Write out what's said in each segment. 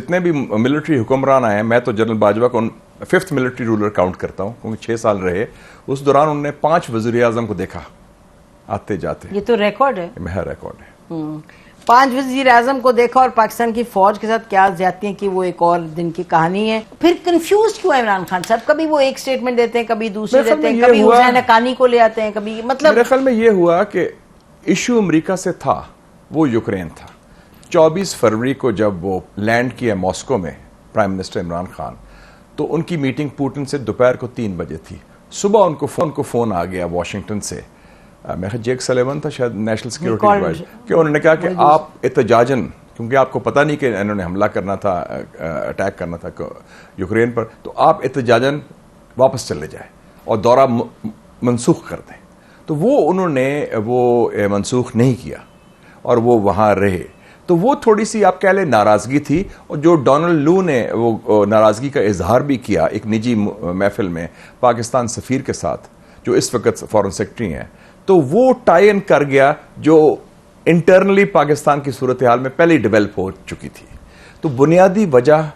जितने भी मिलिट्री हुक्मरान आए हैं, मैं तो जनरल बाजवा को 5th मिलिट्री रूलर काउंट करता हूं, क्योंकि 6 साल रहे। उस दौरान उन्होंने 5 वज़ीर आज़म को देखा आते जाते। ये तो रिकॉर्ड है, रिकॉर्ड है। 5 वज़ीर आज़म को देखा और पाकिस्तान की फौज के साथ क्या ज्यादतियां की, वो एक और दिन की कहानी है। फिर कंफ्यूज क्यों है इमरान खान साहब? कभी वो एक स्टेटमेंट देते हैं, कभी दूसरी देते हैं, कभी हुसैन हक्कानी को ले आते हैं, कभी मतलब मेरे ख्याल में ये हुआ कि इशू अमेरिका से था, वो यूक्रेन था। 24 फरवरी को जब वो लैंड किया मॉस्को में प्राइम मिनिस्टर इमरान खान, तो उनकी मीटिंग पुतिन से दोपहर को 3 बजे थी। सुबह उनको फोन आ गया वाशिंगटन से, मैं जेक सलेवन था शायद, नेशनल सिक्योरिटी एडवाइजर, कि उन्होंने कहा कि आप एहतजाजन, क्योंकि आपको पता नहीं कि इन्होंने हमला करना था, अटैक करना था यूक्रेन पर, तो आप एहतजाजन वापस चले जाए और दौरा मनसूख कर दें। तो वो उन्होंने मनसूख नहीं किया और वो वहाँ रहे। तो वो थोड़ी सी आप कह लें नाराज़गी थी, और जो डोनाल्ड लू ने वो नाराज़गी का इजहार भी किया एक निजी महफिल में पाकिस्तान सफ़ीर के साथ, जो इस वक्त फॉरेन सेक्रेटरी हैं, तो वो टाई इन कर गया जो इंटरनली पाकिस्तान की सूरत हाल में पहले ही डेवलप हो चुकी थी। तो बुनियादी वजह,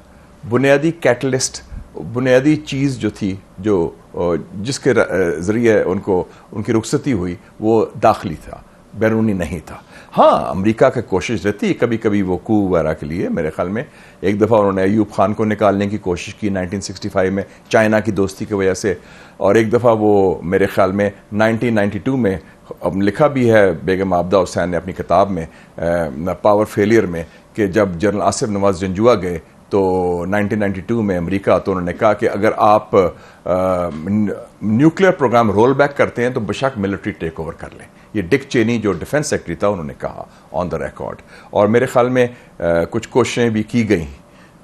बुनियादी कैटलिस्ट, बुनियादी चीज़ जो थी, जो जिसके ज़रिए उनकी रुखसती हुई, वो दाखिली था, बैरूनी नहीं था। हाँ, अमेरिका की कोशिश रहती है कभी कभी वो कू वगैरह के लिए। मेरे ख्याल में एक दफ़ा उन्होंने अयूब खान को निकालने की कोशिश की 1965 में चाइना की दोस्ती की वजह से, और एक दफ़ा वो मेरे ख्याल में 1992 में, अब लिखा भी है बेगम आबदा हुसैन ने अपनी किताब में पावर फेलियर में, कि जब जनरल आसिफ नवाज जंजुआ गए तो 1992 में अमेरिका, तो उन्होंने कहा कि अगर आप न्यूक्लियर प्रोग्राम रोल बैक करते हैं तो बेशक मिलिट्री टेक ओवर कर लें। ये डिक चेनी जो डिफेंस सेक्रेटरी था, उन्होंने कहा ऑन द रिकॉर्ड। और मेरे ख्याल में कुछ कोशिशें भी की गई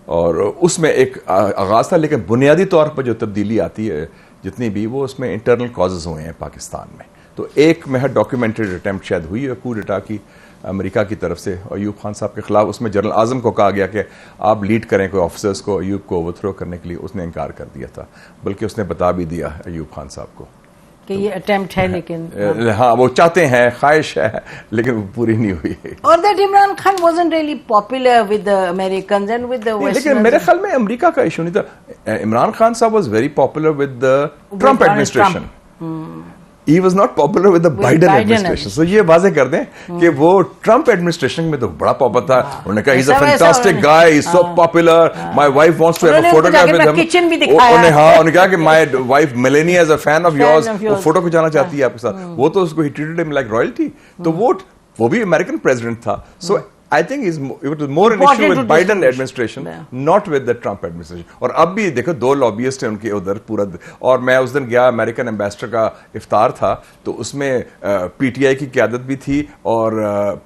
और उसमें एक आगाज़ था, लेकिन बुनियादी तौर पर जो तब्दीली आती है जितनी भी, वो उसमें इंटरनल कॉजेज़ हुए हैं पाकिस्तान में। तो एक महज डॉक्यूमेंटेड अटैम्प्ट शायद हुई है कू डेटा की अमेरिका की तरफ से अयूब खान साहब के खिलाफ। उसमें जनरल आज़म को कहा गया कि आप लीड करें कोई ऑफिसर्स को अयूब को ओवरथ्रो करने के लिए, उसने इनकार कर दिया था। बल्कि उसने बता भी दिया अयूब खान साहब को कि ये अटेम्प्ट है, लेकिन हाँ, वो चाहते हैं, ख्वाहिश है, लेकिन वो पूरी नहीं हुई है। और that Imran Khan wasn't really popular with the Americans and with the westerners. लेकिन मेरे ख्याल में अमेरिका का इशू नहीं था। इमरान खान साहब was very popular with the Trump administration. He was not popular with the Biden administration. So ये वाज़े कर दें कि वो ट्रम्प एडमिनिस्ट्रेशन में तो बड़ा पॉपुलर था। उन्होंने कहा he's a fantastic guy, he's so popular, my wife wants to have a photograph with him. Kitchen भी दिखाया। उन्होंने कहा कि my wife Melania is a fan of yours, वो फोटो खिंचाना चाहती है आपके साथ। वो तो उसको he treated him like royalty. तो वो भी अमेरिकन प्रेसिडेंट था। So I think it was more an issue with Biden administration, not with the Trump administration. और अब भी देखो 2 लॉबियस्ट हैं उनके उधर पूरा। और मैं उस दिन गया, अमेरिकन एम्बेसडर का इफ्तार था, तो उसमें पीटीआई की क़यादत भी थी और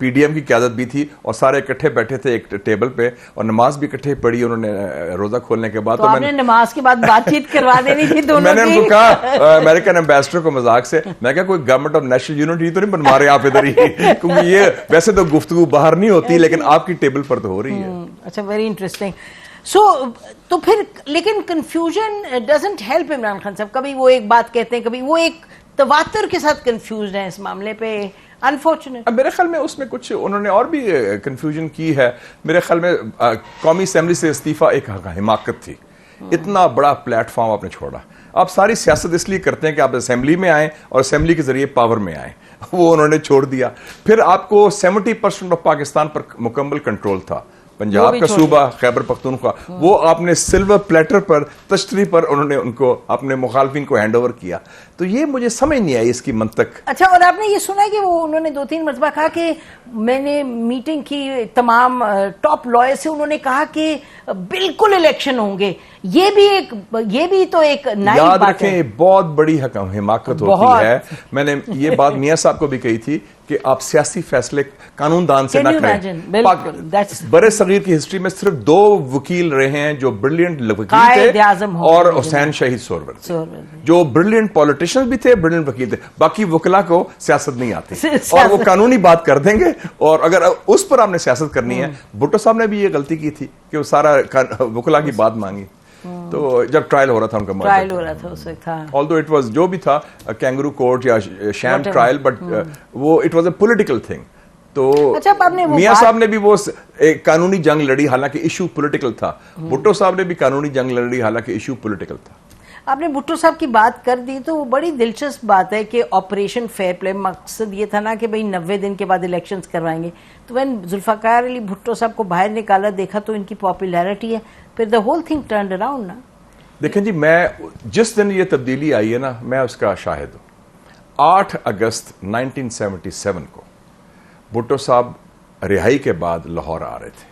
पीडीएम की क़यादत भी थी, और सारे इकट्ठे बैठे थे एक टेबल पे, और नमाज भी इकट्ठे पढ़ी उन्होंने रोज़ा खोलने के बाद। तो मैंने नमाज के बाद बातचीत करवा देनी थी दोनों मैंने उनको कहा, अमेरिकन एम्बेसडर को मजाक से, मैं क्या कोई गवर्नमेंट ऑफ नेशनल यूनिटी तो नहीं बनवा रहे आप इधर ही, क्योंकि ये वैसे तो गुफ्तगू बाहर नहीं होती, लेकिन आपकी टेबल पर तो हो रही है। अच्छा, वेरी इंटरेस्टिंग। सो तो फिर लेकिन confusion doesn't help Imran Khan साहब। कभी वो एक बात कहते हैं, कभी वो एक तवातर के साथ कंफ्यूज हैं इस मामले पे, अनफॉर्चुनेट। मेरे ख्याल में उसमें कुछ उन्होंने और भी कंफ्यूजन की है। मेरे ख्याल में कौमी असेंबली से इस्तीफा एक हिमाकत थी। इतना बड़ा प्लेटफॉर्म आपने छोड़ा। आप सारी सियासत इसलिए करते हैं कि आप असेंबली में आए और असेंबली के जरिए पावर में आए, वो उन्होंने छोड़ दिया। फिर आपको 70% ऑफ पाकिस्तान पर मुकम्मल कंट्रोल था। पंजाब का सूबा खैबर पख्तूनख्वा, वो आपने सिल्वर प्लेटर पर, तश्तरी पर उन्होंने उनको अपने मुखालफिन को हैंड ओवर किया। तो ये मुझे समझ नहीं आई इसकी मंतक। अच्छा, और आपने ये सुना है कि वो उन्होंने 2-3 मरतबा कहा कि मैंने मीटिंग की तमाम टॉप लॉयर से, उन्होंने कहा कि बिल्कुल इलेक्शन होंगे। ये भी तो एक नई याद बात रखें, है। बहुत बड़ी हिमाकत होती है। मैंने ये बात मियां साहब को भी कही थी कि आप सियासी फैसले कानूनदान से ना करें। बड़े सगीर की हिस्ट्री में सिर्फ 2 वकील रहे हैं जो ब्रिलियंट वकील थे, और हुसैन शहीद सोहरवर्दी, जो ब्रिलियंट पॉलिटिशियन भी थे, ब्रिलियंट वकील थे। बाकी वकला को सियासत नहीं आती, और वो कानूनी बात कर देंगे। और अगर उस पर आपने सियासत करनी है, भुट्टो साहब ने भी ये गलती की थी कि वो सारा वकला की बात मांगी। तो जब ट्रायल हो रहा था उनका, ट्रायल हो रहा था उस वक्त, ऑल्दो इट वाज जो भी था कैंगरू कोर्ट या शैम ट्रायल, बट वो it was a political thing. तो अच्छा, आपने वो मियां साहब ने भी वो एक कानूनी जंग लड़ी, हालांकि इशू पॉलिटिकल था। भुट्टो साहब ने भी कानूनी जंग लड़ी, हालांकि इशू पॉलिटिकल था। आपने भुट्टो साहब की बात कर दी, तो वो बड़ी दिलचस्प बात है कि ऑपरेशन फेयर प्ले मकसद ये था ना कि भाई 90 दिन के बाद इलेक्शंस करवाएंगे। तो वैन जुल्फकार अली भुट्टो साहब को बाहर निकाला, देखा तो इनकी पॉपुलैरिटी है, फिर the whole thing turned around ना। देखें जी, मैं जिस दिन ये तब्दीली आई है ना, मैं उसका शाहिद हूं। 8 अगस्त 1977 को भुट्टो साहब रिहाई के बाद लाहौर आ रहे थे।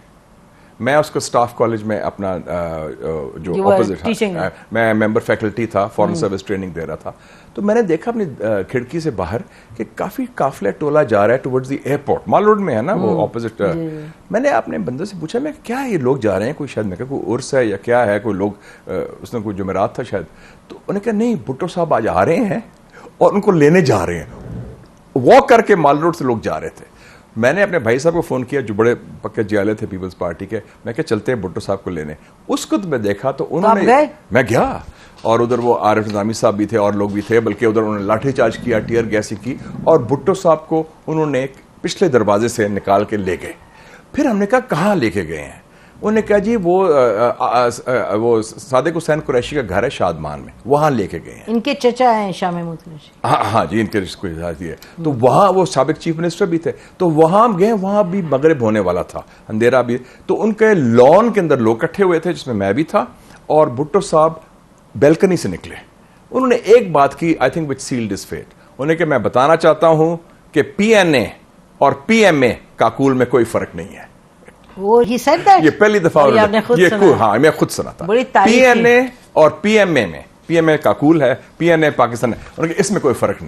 मैं उसको स्टाफ कॉलेज में अपना जो ऑपोजिट, मैं मेंबर फैकल्टी था, फॉरेन सर्विस ट्रेनिंग दे रहा था। तो मैंने देखा अपनी खिड़की से बाहर कि काफी काफिला टोला जा रहा है towards the airport. Mall road में है ना वो ऑपोजिट। मैंने अपने बंदे से पूछा, मैं क्या ये लोग जा रहे हैं, कोई शायद मैं कोई उर्स है या क्या है, कोई लोग उसने कोई जुमेरात था शायद। तो उन्होंने कहा नहीं, भुट्टो साहब आज आ रहे हैं और उनको लेने जा रहे हैं। वॉक करके माल रोड से लोग जा रहे थे। मैंने अपने भाई साहब को फोन किया जो बड़े पक्के जियाले थे पीपल्स पार्टी के, मैं क्या चलते हैं भुट्टो साहब को लेने। उसको तो मैं देखा तो उन्होंने, मैं गया और उधर वो आरिफ निजामी साहब भी थे और लोग भी थे, बल्कि उधर उन्होंने लाठीचार्ज किया, टीयर गैसिंग की, और भुट्टो साहब को उन्होंने पिछले दरवाजे से निकाल के ले गए। फिर हमने कहा कहाँ लेके गए हैं? उन्होंने कहा जी वो सादिक हुसैन कुरैशी का घर है शादमान में, वहां लेके गए हैं। इनके चचा हैं शाह महमूद कुरैशी। हाँ जी, इनके रिश्ते है। तो वहां वो साबिक चीफ मिनिस्टर भी थे, तो वहां गए, वहां भी मगरिब होने वाला था, अंधेरा भी। तो उनके लॉन के अंदर लोग इकट्ठे हुए थे, जिसमें मैं भी था, और भुट्टो साहब बैल्कनी से निकले। उन्होंने एक बात की, I think which sealed his fate. उन्होंने कहा मैं बताना चाहता हूं कि PNA और PMA काकूल में कोई फर्क नहीं है। वो ही said that? ये पहली दफा ये हाँ, मैं खुद सुना था। PNA और PMA में, PMA काकूल है, PNA पाकिस्तान है, इसमें कोई फर्क नहीं।